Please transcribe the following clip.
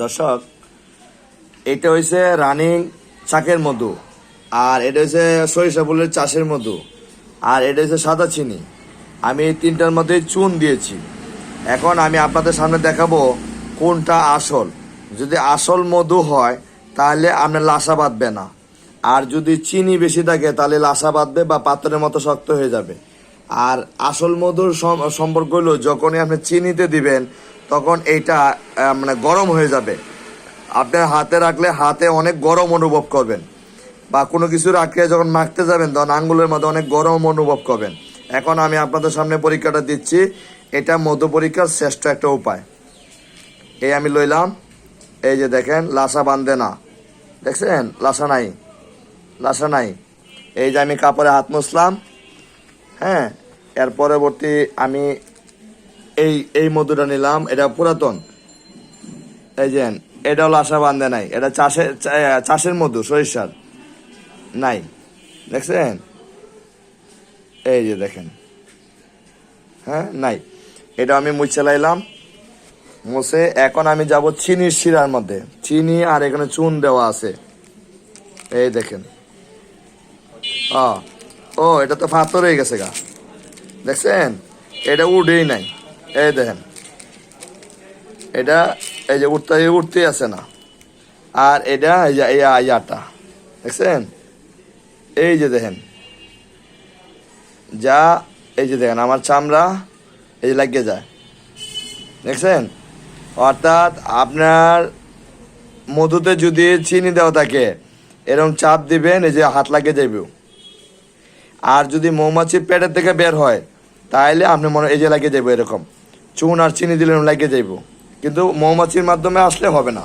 দর্শক, এটা হইছে রানিং চাকের মধু, আর এটা হচ্ছে সরিষা ফুলের চাষের মধু, আর এটা হচ্ছে সাদা চিনি। আমি এই তিনটার মধ্যে চুন দিয়েছি। এখন আমি আপনাদের সামনে দেখাবো কোনটা আসল। যদি আসল মধু হয় তাহলে আপনার লাসা বাঁধবে না, আর যদি চিনি বেশি থাকে তাহলে লাসা বাঁধবে বা পাথরের মতো শক্ত হয়ে যাবে। আর আসল মধুর সম্পর্ক হলো যখনই আপনি চিনিতে দিবেন তখন এইটা মানে গরম হয়ে যাবে। আপনার হাতে রাখলে হাতে অনেক গরম অনুভব করবেন, বা কোনো কিছু রাখলে যখন মাখতে যাবেন তখন আঙ্গুলের মধ্যে অনেক গরম অনুভব করবেন। এখন আমি আপনাদের সামনে পরীক্ষাটা দিচ্ছি। এটা মধু পরীক্ষার শ্রেষ্ঠ একটা উপায়। এই আমি লইলাম, এই যে দেখেন লাসা বাঁধে না, দেখছেন লাসা নাই, লাসা নাই। এই যে আমি কাপড়ে হাত মুছলাম, হ্যাঁ। এর পরবর্তী আমি এই এই মধুটা নিলাম, এটা পুরাতন। এই যে এটাও লাসা বাঁধে নাই, এটা চাষের মধু, সরিষার নাই, দেখছেন? এই যে দেখেন, হ্যাঁ নাই। এটা আমি মুছে লাইলাম, মুছে এখন আমি যাব চিনির শিরার মধ্যে। চিনি আর এখানে চুন দেওয়া আছে, এই দেখেন। ও এটা তো ফাতর হয়ে গেছে গা, দেখছেন? এটা উঠেই নাই, এই দেখেন। এটা এই যে উঠতেই আছে না। আর এটা এই যে ইয়াটা দেখছেন, এই যে দেখেন যা, এই যে দেখেন আমার চামড়া এই যে লাগিয়ে যায়, দেখছেন? অর্থাৎ আপনার মধুতে যদি চিনি দেওয়া থাকে এরকম চাপ দিবেন, এই যে হাত লাগিয়ে যাইব। আর যদি মৌমাছির পেটের থেকে বের হয় তাহলে আপনি এই যে লাগিয়ে যাইব, এরকম চুন আর চিনি দিলে লাগিয়ে যাইব। কিন্তু মৌমাছির মাধ্যমে আসলে হবে না।